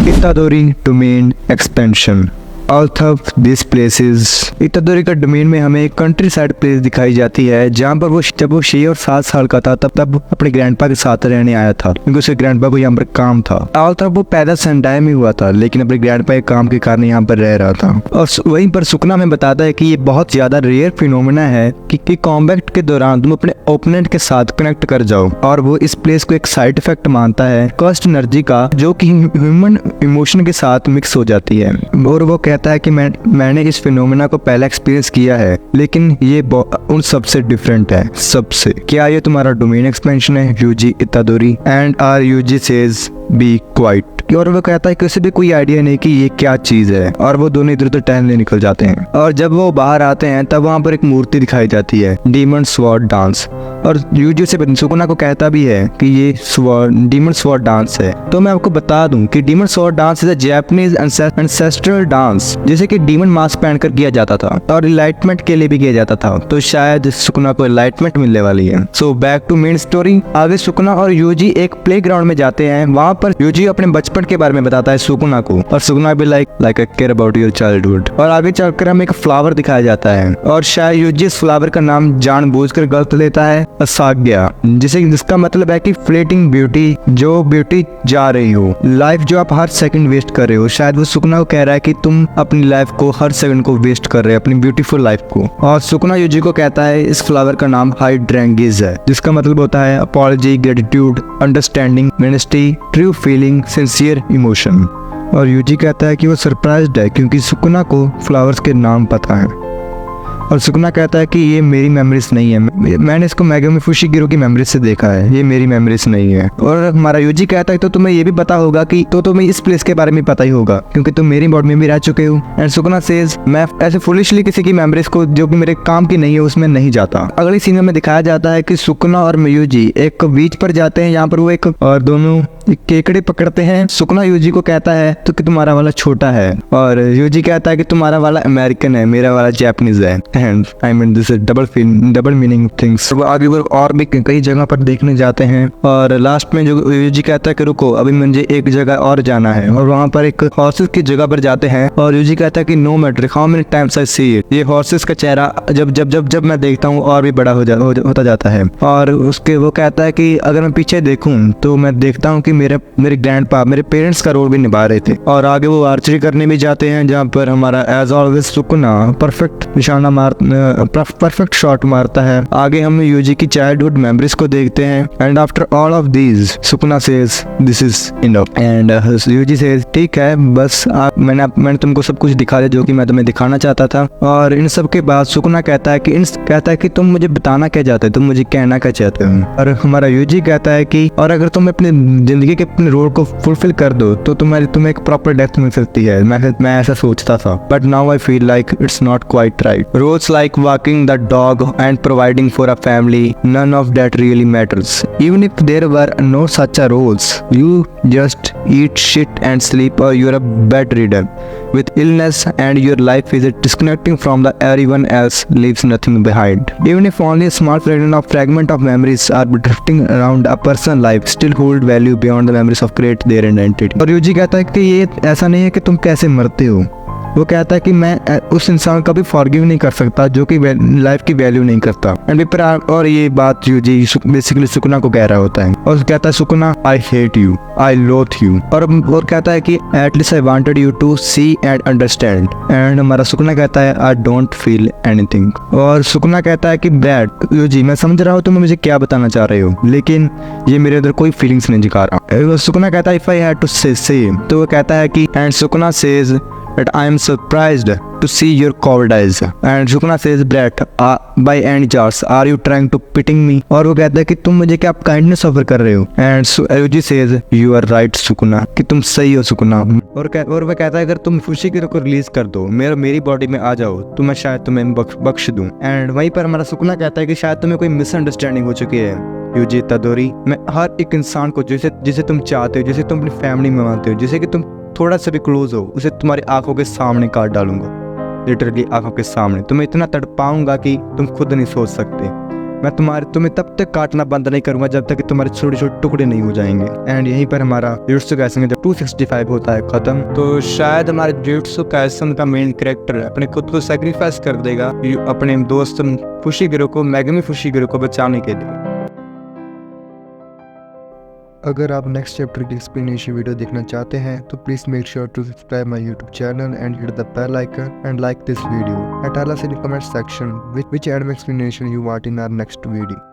इतादोरी domain expansion. All of this places. Itadori का domain में हमें एक कंट्री साइड प्लेस दिखाई जाती है जहाँ पर जब वो 6 और 7 साल का था तब अपने ग्रैंडपा के साथ रहने आया था, क्योंकि उसके ग्रैंडपा को यहाँ पर काम था। ऑल्थ ऑफ वो पैदा सेंडाई में हुआ था, लेकिन अपने ग्रैंडपा के काम के कारण यहाँ पर रह रहा था। और वहीं पर सुकना में बताता है कि ये बहुत ज्यादा रेयर फिनोमेना है कि कॉम्बैट के दौरान तुम अपने ओपोनेंट के साथ कनेक्ट कर जाओ, और वो इस प्लेस को एक साइड इफेक्ट मानता है कस्ट एनर्जी का, जो कि ह्यूमन इमोशन के साथ मिक्स हो जाती है। और वो कहता है कि मैंने इस फिनोमेना को पहले एक्सपीरियंस किया है, लेकिन ये उन सबसे डिफरेंट है। सबसे क्या ये तुम्हारा डोमेन एक्सपेंशन है? Yuji Itadori and our Yuji says be quiet. और वो कहता है कि उसे भी कोई आइडिया नहीं कि ये क्या चीज है, और वो दोनों इधर उधर टहलने निकल जाते हैं। और जब वो बाहर आते हैं तब वहाँ पर एक मूर्ति दिखाई जाती है, डीमन स्वॉर्ड डांस। और यूजी से सुकुना को कहता भी है कि ये डीमन स्वॉर्ड डांस है। तो मैं आपको बता दूं कि demon sword dance is a Japanese ancestral dance, जिसे कि डीमन मास्क पहनकर किया जाता था और इनलाइटमेंट के लिए भी किया जाता था। तो शायद सुकुना को इनलाइटमेंट मिलने वाली है। So back to main story. आगे सुकुना और यूजी एक प्लेग्राउंड में जाते हैं। वहाँ पर यूजी अपने बचपन के बारे में बताता है सुकुना को, और सुकुना भी like I care about your childhood. और आगे चलकर हमें एक फ्लावर दिखाया जाता है, और शायद यूजी इस फ्लावर का नाम जानबूझकर गलत लेता है, असाग्या, जिसका मतलब है कि फ्लेटिंग ब्यूटी, जो ब्यूटी जा रही हो, लाइफ जो आप हर सेकंड वेस्ट कर रहे हो। शायद वो सुकुना को कह रहा है कि तुम अपनी लाइफ को हर सेकंड को वेस्ट कर रहे हो, अपनी ब्यूटीफुल लाइफ को। और सुकुना यूजी को कहता है इस फ्लावर का नाम हाइड्रेंगिस है, जिसका मतलब होता है apology, gratitude, understanding, honesty, true feeling, sincere emotion. और यूजी कहता है कि वो सरप्राइज्ड है क्योंकि सुकुना को फ्लावर्स के नाम पता है। और सुकुना कहता है कि ये मेरी मेमोरीज नहीं है, मैंने इसको मेगुमी फुशिगिरो की मेमोरीज से देखा है, ये मेरी मेमोरीज नहीं है। और हमारा यूजी कहता है तो तुम्हें ये भी पता होगा कि तो तुम्हें इस प्लेस के बारे में पता ही होगा, क्योंकि तुम मेरी बॉडी में भी रह चुके हो। एंड सुकुना सेज मैं ऐसे फुलिशली किसी की मेमोरीज को जो कि मेरे काम की नहीं है उसमें नहीं जाता। अगली सीन में दिखाया जाता है कि सुकुना और यूजी एक बीच पर जाते हैं, यहाँ पर वो एक और दोनों केकड़े पकड़ते हैं। सुकुना यूजी को कहता है तो कि तुम्हारा वाला छोटा है, और यूजी कहता है कि तुम्हारा वाला अमेरिकन है, मेरा वाला जापानीज है। And I mean this is double meaning things. आगे वो और भी कई जगह पर देखने जाते हैं, और लास्ट में जो यूजी कहता है कि रुको अभी मुझे एक जगह और जाना है, और वहाँ पर एक हॉर्सेस की जगह पर जाते हैं। और यूजी कहता है कि no matter how many times I see it, ये हॉर्सेस का चेहरा जब जब जब जब मैं देखता हूँ और भी बड़ा होता जाता है। और उसके वो कहता है कि अगर मैं पीछे देखूं तो मैं देखता हूँ कि मेरे ग्रैंडपा मेरे पेरेंट्स का रोल भी निभा रहे थे। और आगे वो आर्चरी करने भी जाते हैं, जहाँ पर हमारा एज ऑलवेज सुकुना परफेक्ट निशाना परफेक्ट शॉट मारता है। आगे हम यूजी की चाइल्डहुड मेमोरीज को देखते हैं। And after all of these Sukuna says this is enough. And Yuji says ठीक है बस मैंने तुमको सब कुछ दिखा दिया जो कि मैं तुम्हें दिखाना चाहता था। और इन सब के बाद सुकुना कहता है कि तुम मुझे बताना क्या चाहते हो, तुम मुझे कहना क्या चाहते हो। और हमारा यूजी कहता है कि और अगर तुम अपनी जिंदगी के अपने रोल को फुलफिल कर दो तो तुम्हें एक प्रॉपर डेथ मिल सकती है। मैं ऐसा सोचता था, but now I feel like it's not quite right. Roles like walking the dog and providing for a family, none of that really matters. Even if there were no such a roles, you just eat shit and sleep, or you're a bedridden with illness and your life is disconnecting from the everyone else, leaves nothing behind. Even if only a small fragment of memories are drifting around a person's life, still hold value beyond the memories of create their identity. और UG कहता है कि ये ऐसा नहीं है कि तुम कैसे मरते हो, वो कहता है कि मैं उस इंसान का भी फॉरगिव नहीं कर सकता जो कि लाइफ की वैल्यू नहीं करता। एंड और ये बात यूजी बेसिकली सुकुना को कह रहा होता है, और कहता है Sukuna I hate you, I loathe you. और कहता है कि at least I wanted you to see and understand. And हमारा सुकुना कहता है आई डोंट फील एनीथिंग। और सुकुना कहता है कि बैड यूजी मैं समझ रहा हूँ तुम मुझे क्या बताना चाह रहे हो, लेकिन ये मेरे अंदर कोई फीलिंग्स नहीं दिखा रहा। सुकुना कहता है इफ आई हैड टू से, तो वो कहता है कि and Sukuna says that I am surprised to see your cold eyes. And Sukuna says, Brett, by any chance, are you trying to pitying me? और वो कहता है कि तुम मुझे क्या काइंडनेस ऑफर कर रहे हो। And Yuji says, you are right, Sukuna, कि तुम सही हो सुकुना। और वो कहता है अगर तुम फुशिगिरो को रिलीज कर दो, मेरी बॉडी में आ जाओ तो मैं शायद तुम्हें बख्श दूं। एंड वहीं पर हमारा सुकुना कहता है कि शायद तुम्हें कोई मिसअंडरस्टैंडिंग हो चुकी है यूजी इतादोरी। मैं हर एक इंसान को जिसे तुम चाहते हो, जिसे तुम अपनी फैमिली में मानते हो, जिसे कि तुम थोड़ा सा भी क्लोज हो, उसे तुम्हारी आंखों के सामने काट डालूंगा, लिटरली आंखों के सामने। तुम्हें इतना तड़पाऊंगा कि तुम खुद नहीं सोच सकते। मैं तुम्हें तब तक काटना बंद नहीं करूंगा जब तक कि तुम्हारे छोटे छोटे टुकड़े नहीं हो जाएंगे। एंड यहीं पर हमारा जुजुत्सु काइसेन जब 265 होता है खत्म, तो शायद हमारे जुजुत्सु काइसेन का मेन कैरेक्टर अपने खुद को सेक्रीफाइस कर देगा अपने दोस्त फुशिगिरो को, मेगुमी फुशिगिरो को बचाने के लिए। अगर आप नेक्स्ट चैप्टर की एक्सप्लेनेशन वीडियो देखना चाहते हैं तो please make sure to subscribe my YouTube channel and hit the bell icon and like this video and tell us in the comment section which anime explanation you want in our next video.